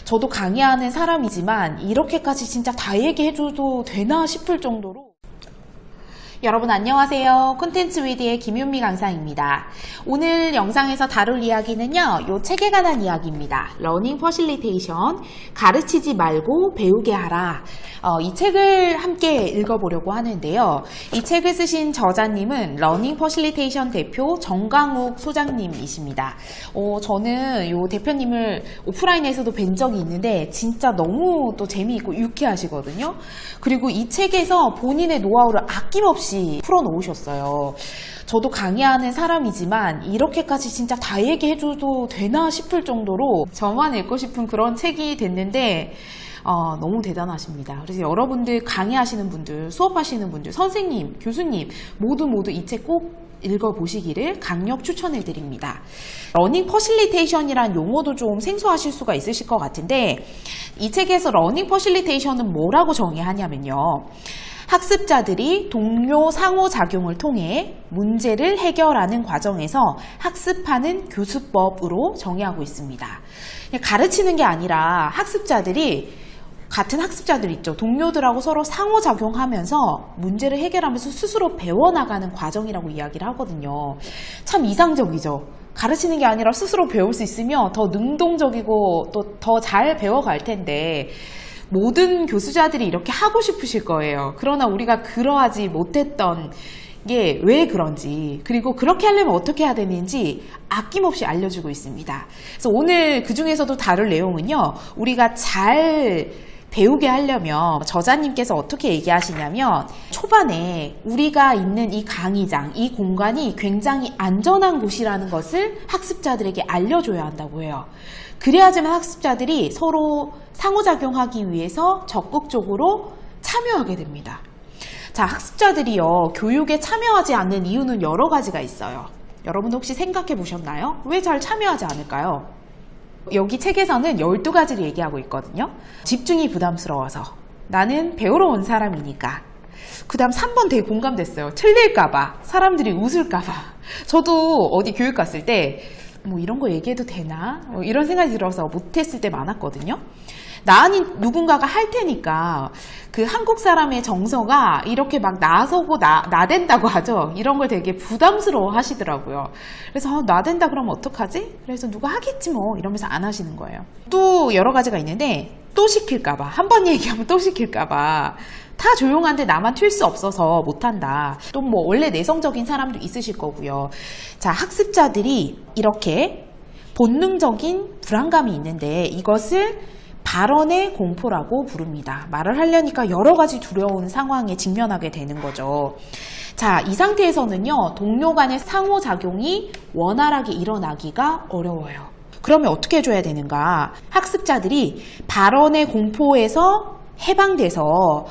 저도 강의하는 사람이지만 이렇게까지 진짜 다 얘기해줘도 되나 싶을 정도로. 여러분 안녕하세요. 콘텐츠 위드의 김윤미 강사입니다. 오늘 영상에서 다룰 이야기는요, 이 책에 관한 이야기입니다. 러닝 퍼실리테이션, 가르치지 말고 배우게 하라. 이 책을 함께 읽어보려고 하는데요. 이 책을 쓰신 저자님은 러닝 퍼실리테이션 대표 정강욱 소장님이십니다. 저는 이 대표님을 오프라인에서도 뵌 적이 있는데 진짜 너무 또 재미있고 유쾌하시거든요. 그리고 이 책에서 본인의 노하우를 아낌없이 풀어놓으셨어요. 저도 강의하는 사람이지만 이렇게까지 진짜 다 얘기해줘도 되나 싶을 정도로 저만 읽고 싶은 그런 책이 됐는데 너무 대단하십니다. 그래서 여러분들 강의하시는 분들, 수업하시는 분들, 선생님, 교수님 모두 이 책 꼭 읽어보시기를 강력 추천해 드립니다. 러닝 퍼실리테이션이란 용어도 좀 생소하실 수가 있으실 것 같은데 이 책에서 러닝 퍼실리테이션은 뭐라고 정의하냐면요, 학습자들이 동료 상호작용을 통해 문제를 해결하는 과정에서 학습하는 교수법으로 정의하고 있습니다. 가르치는 게 아니라 같은 학습자들 있죠. 동료들하고 서로 상호작용하면서 문제를 해결하면서 스스로 배워나가는 과정이라고 이야기를 하거든요. 참 이상적이죠. 가르치는 게 아니라 스스로 배울 수 있으면 더 능동적이고 또 더 잘 배워갈 텐데 모든 교수자들이 이렇게 하고 싶으실 거예요. 그러나 우리가 그러하지 못했던 게 왜 그런지, 그리고 그렇게 하려면 어떻게 해야 되는지 아낌없이 알려주고 있습니다. 그래서 오늘 그 중에서도 다룰 내용은요, 우리가 잘 배우게 하려면 저자님께서 어떻게 얘기하시냐면, 초반에 우리가 있는 이 강의장, 이 공간이 굉장히 안전한 곳이라는 것을 학습자들에게 알려줘야 한다고 해요. 그래야지만 학습자들이 서로 상호작용하기 위해서 적극적으로 참여하게 됩니다. 자, 학습자들이요, 교육에 참여하지 않는 이유는 여러 가지가 있어요. 여러분 혹시 생각해 보셨나요? 왜 잘 참여하지 않을까요? 여기 책에서는 12가지를 얘기하고 있거든요. 집중이 부담스러워서, 나는 배우러 온 사람이니까. 그 다음 3번 되게 공감됐어요. 틀릴까봐, 사람들이 웃을까봐. 저도 어디 교육 갔을 때 뭐 이런 거 얘기해도 되나? 이런 생각이 들어서 못했을 때 많았거든요. 나 아닌 누군가가 할 테니까 그 한국 사람의 정서가 이렇게 막 나서고 나댄다고 하죠. 이런 걸 되게 부담스러워 하시더라고요. 그래서 나댄다 그러면 어떡하지? 그래서 누가 하겠지 뭐 이러면서 안 하시는 거예요. 또 여러 가지가 있는데 또 시킬까봐, 한 번 얘기하면 또 시킬까봐, 다 조용한데 나만 튈 수 없어서 못한다. 또 뭐 원래 내성적인 사람도 있으실 거고요. 자, 학습자들이 이렇게 본능적인 불안감이 있는데 이것을 발언의 공포라고 부릅니다. 말을 하려니까 여러 가지 두려운 상황에 직면하게 되는 거죠. 자, 이 상태에서는요, 동료 간의 상호작용이 원활하게 일어나기가 어려워요. 그러면 어떻게 해줘야 되는가? 학습자들이 발언의 공포에서 해방돼서,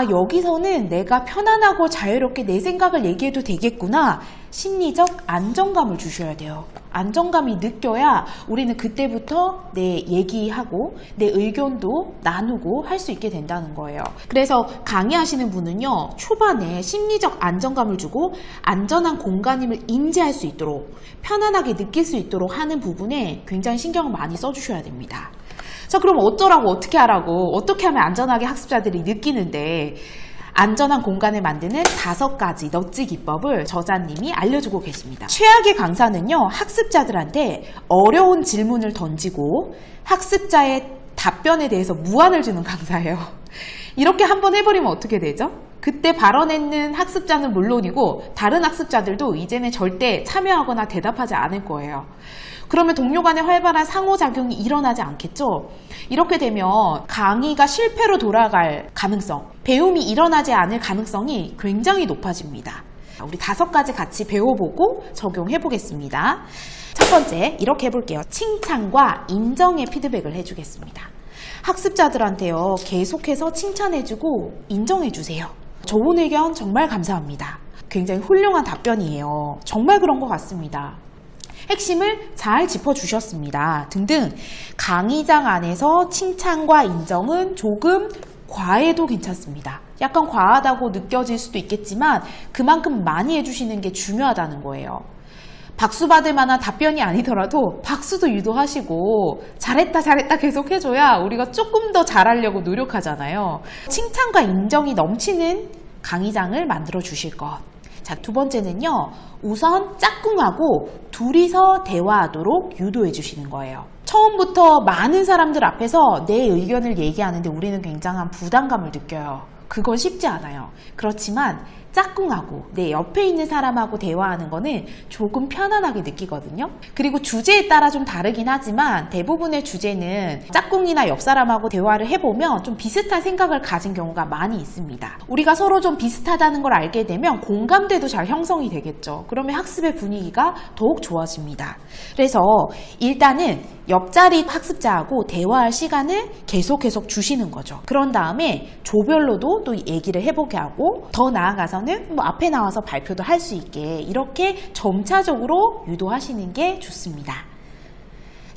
여기서는 내가 편안하고 자유롭게 내 생각을 얘기해도 되겠구나, 심리적 안정감을 주셔야 돼요. 안정감이 느껴야 우리는 그때부터 내 얘기하고 내 의견도 나누고 할 수 있게 된다는 거예요. 그래서 강의하시는 분은요, 초반에 심리적 안정감을 주고 안전한 공간임을 인지할 수 있도록, 편안하게 느낄 수 있도록 하는 부분에 굉장히 신경을 많이 써주셔야 됩니다. 자, 그럼 어쩌라고, 어떻게 하라고, 어떻게 하면 안전하게 학습자들이 느끼는데, 안전한 공간을 만드는 5가지 넛지 기법을 저자님이 알려주고 계십니다. 최악의 강사는요, 학습자들한테 어려운 질문을 던지고 학습자의 답변에 대해서 무안을 주는 강사예요. 이렇게 한번 해버리면 어떻게 되죠? 그때 발언했는 학습자는 물론이고 다른 학습자들도 이제는 절대 참여하거나 대답하지 않을 거예요. 그러면 동료 간의 활발한 상호작용이 일어나지 않겠죠? 이렇게 되면 강의가 실패로 돌아갈 가능성, 배움이 일어나지 않을 가능성이 굉장히 높아집니다. 우리 5가지 같이 배워보고 적용해 보겠습니다. 첫 번째, 이렇게 해볼게요. 칭찬과 인정의 피드백을 해주겠습니다. 학습자들한테요, 계속해서 칭찬해주고 인정해주세요. 좋은 의견 정말 감사합니다. 굉장히 훌륭한 답변이에요. 정말 그런 것 같습니다. 핵심을 잘 짚어주셨습니다. 등등. 강의장 안에서 칭찬과 인정은 조금 과해도 괜찮습니다. 약간 과하다고 느껴질 수도 있겠지만 그만큼 많이 해주시는 게 중요하다는 거예요. 박수 받을 만한 답변이 아니더라도 박수도 유도하시고 잘했다 잘했다 계속 해줘야 우리가 조금 더 잘하려고 노력하잖아요. 칭찬과 인정이 넘치는 강의장을 만들어 주실 것. 자, 두 번째는요. 우선 짝꿍하고 둘이서 대화하도록 유도해 주시는 거예요. 처음부터 많은 사람들 앞에서 내 의견을 얘기하는데 우리는 굉장한 부담감을 느껴요. 그건 쉽지 않아요. 그렇지만 짝꿍하고 내 옆에 있는 사람하고 대화하는 거는 조금 편안하게 느끼거든요. 그리고 주제에 따라 좀 다르긴 하지만 대부분의 주제는 짝꿍이나 옆 사람하고 대화를 해보면 좀 비슷한 생각을 가진 경우가 많이 있습니다. 우리가 서로 좀 비슷하다는 걸 알게 되면 공감대도 잘 형성이 되겠죠. 그러면 학습의 분위기가 더욱 좋아집니다. 그래서 일단은 옆자리 학습자하고 대화할 시간을 계속 주시는 거죠. 그런 다음에 조별로도 또 얘기를 해보게 하고 더 나아가서는 뭐 앞에 나와서 발표도 할 수 있게 이렇게 점차적으로 유도하시는 게 좋습니다.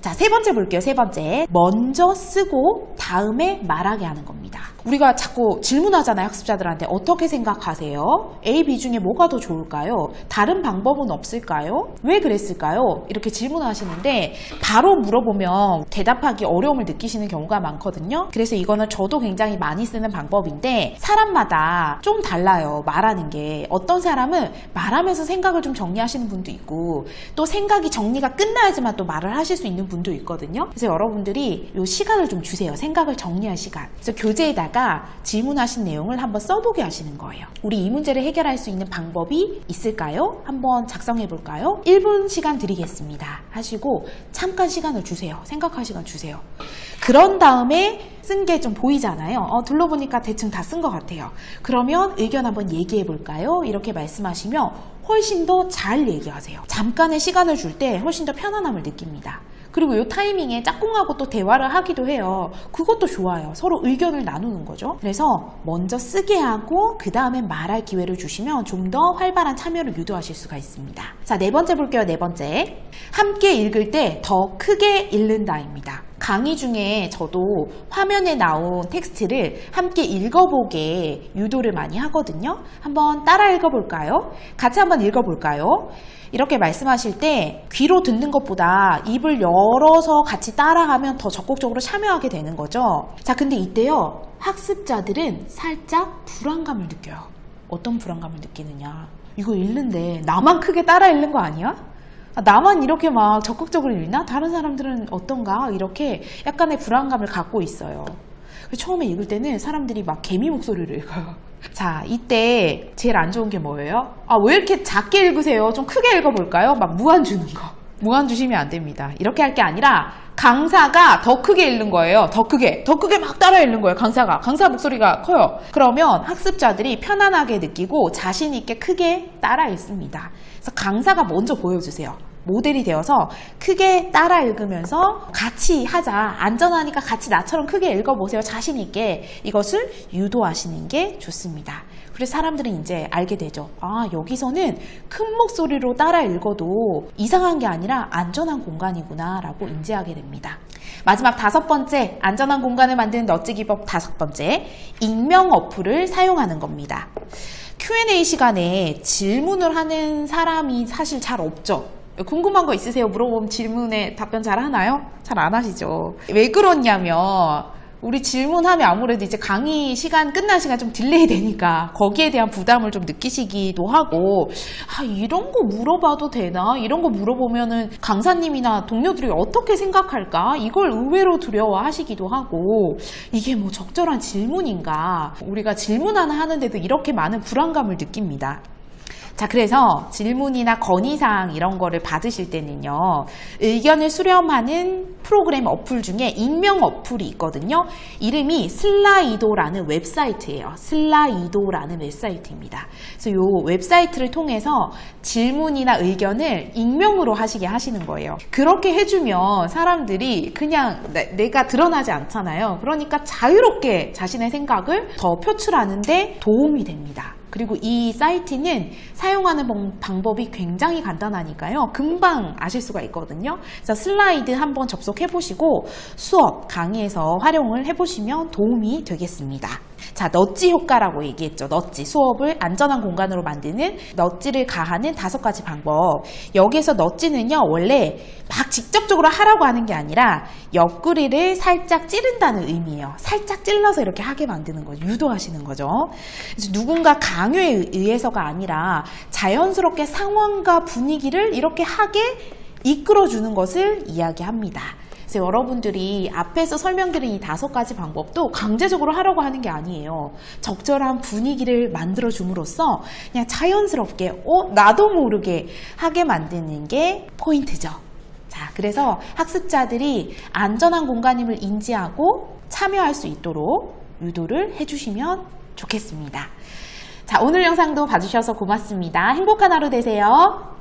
자, 세 번째 볼게요. 세 번째. 먼저 쓰고 다음에 말하게 하는 겁니다. 우리가 자꾸 질문하잖아요. 학습자들한테 어떻게 생각하세요? A, B 중에 뭐가 더 좋을까요? 다른 방법은 없을까요? 왜 그랬을까요? 이렇게 질문하시는데 바로 물어보면 대답하기 어려움을 느끼시는 경우가 많거든요. 그래서 이거는 저도 굉장히 많이 쓰는 방법인데 사람마다 좀 달라요. 말하는 게. 어떤 사람은 말하면서 생각을 좀 정리하시는 분도 있고 또 생각이 정리가 끝나야지만 또 말을 하실 수 있는 분도 있거든요. 그래서 여러분들이 이 시간을 좀 주세요. 생각을 정리할 시간. 그래서 교재에다가 질문하신 내용을 한번 써보게 하시는 거예요. 우리 이 문제를 해결할 수 있는 방법이 있을까요? 한번 작성해 볼까요? 1분 시간 드리겠습니다. 하시고 잠깐 시간을 주세요. 생각할 시간 주세요. 그런 다음에 쓴 게 좀 보이잖아요. 둘러보니까 대충 다 쓴 것 같아요. 그러면 의견 한번 얘기해 볼까요? 이렇게 말씀하시면 훨씬 더 잘 얘기하세요. 잠깐의 시간을 줄 때 훨씬 더 편안함을 느낍니다. 그리고 이 타이밍에 짝꿍하고 또 대화를 하기도 해요. 그것도 좋아요. 서로 의견을 나누는 거죠. 그래서 먼저 쓰게 하고 그 다음에 말할 기회를 주시면 좀 더 활발한 참여를 유도하실 수가 있습니다. 자, 네 번째 볼게요. 네 번째. 함께 읽을 때 더 크게 읽는다입니다. 강의 중에 저도 화면에 나온 텍스트를 함께 읽어보게 유도를 많이 하거든요. 한번 따라 읽어볼까요? 같이 한번 읽어볼까요? 이렇게 말씀하실 때 귀로 듣는 것보다 입을 열어서 같이 따라하면 더 적극적으로 참여하게 되는 거죠. 자, 근데 이때요. 학습자들은 살짝 불안감을 느껴요. 어떤 불안감을 느끼느냐. 이거 읽는데 나만 크게 따라 읽는 거 아니야? 나만 이렇게 막 적극적으로 읽나? 다른 사람들은 어떤가? 이렇게 약간의 불안감을 갖고 있어요. 처음에 읽을 때는 사람들이 막 개미 목소리를 읽어요. 자, 이때 제일 안 좋은 게 뭐예요? 왜 이렇게 작게 읽으세요? 좀 크게 읽어볼까요? 막 무한 주는 거. 무한 주시면 안 됩니다. 이렇게 할 게 아니라 강사가 더 크게 읽는 거예요. 더 크게 막 따라 읽는 거예요. 강사 목소리가 커요. 그러면 학습자들이 편안하게 느끼고 자신 있게 크게 따라 읽습니다. 그래서 강사가 먼저 보여주세요. 모델이 되어서 크게 따라 읽으면서 같이 하자. 안전하니까 같이 나처럼 크게 읽어보세요. 자신 있게 이것을 유도하시는 게 좋습니다. 그래서 사람들은 이제 알게 되죠. 여기서는 큰 목소리로 따라 읽어도 이상한 게 아니라 안전한 공간이구나 라고 인지하게 됩니다. 마지막 다섯 번째, 안전한 공간을 만드는 넛지기법 다섯 번째, 익명 어플을 사용하는 겁니다. Q&A 시간에 질문을 하는 사람이 사실 잘 없죠. 궁금한 거 있으세요? 물어보면 질문에 답변 잘 하나요? 잘 안 하시죠. 왜 그러냐면 우리 질문하면 아무래도 이제 강의 시간 끝날 시간 좀 딜레이 되니까 거기에 대한 부담을 좀 느끼시기도 하고 이런 거 물어봐도 되나? 이런 거 물어보면은 강사님이나 동료들이 어떻게 생각할까? 이걸 의외로 두려워하시기도 하고 이게 뭐 적절한 질문인가? 우리가 질문 하나 하는데도 이렇게 많은 불안감을 느낍니다. 자, 그래서 질문이나 건의사항 이런 거를 받으실 때는요. 의견을 수렴하는 프로그램 어플 중에 익명 어플이 있거든요. 이름이 슬라이도라는 웹사이트예요. 슬라이도라는 웹사이트입니다. 그래서 이 웹사이트를 통해서 질문이나 의견을 익명으로 하시게 하시는 거예요. 그렇게 해주면 사람들이 그냥 내가 드러나지 않잖아요. 그러니까 자유롭게 자신의 생각을 더 표출하는데 도움이 됩니다. 그리고 이 사이트는 사용하는 방법이 굉장히 간단하니까요. 금방 아실 수가 있거든요. 그래서 슬라이드 한번 접속해 보시고 수업, 강의에서 활용을 해보시면 도움이 되겠습니다. 자, 넛지 효과라고 얘기했죠. 넛지, 수업을 안전한 공간으로 만드는 넛지를 가하는 5가지 방법. 여기에서 넛지는요, 원래 막 직접적으로 하라고 하는 게 아니라 옆구리를 살짝 찌른다는 의미예요. 살짝 찔러서 이렇게 하게 만드는 거죠. 유도하시는 거죠. 그래서 누군가 강요에 의해서가 아니라 자연스럽게 상황과 분위기를 이렇게 하게 이끌어주는 것을 이야기합니다. 그래서 여러분들이 앞에서 설명드린 이 5가지 방법도 강제적으로 하려고 하는 게 아니에요. 적절한 분위기를 만들어줌으로써 그냥 자연스럽게 나도 모르게 하게 만드는 게 포인트죠. 자, 그래서 학습자들이 안전한 공간임을 인지하고 참여할 수 있도록 유도를 해주시면 좋겠습니다. 자, 오늘 영상도 봐주셔서 고맙습니다. 행복한 하루 되세요.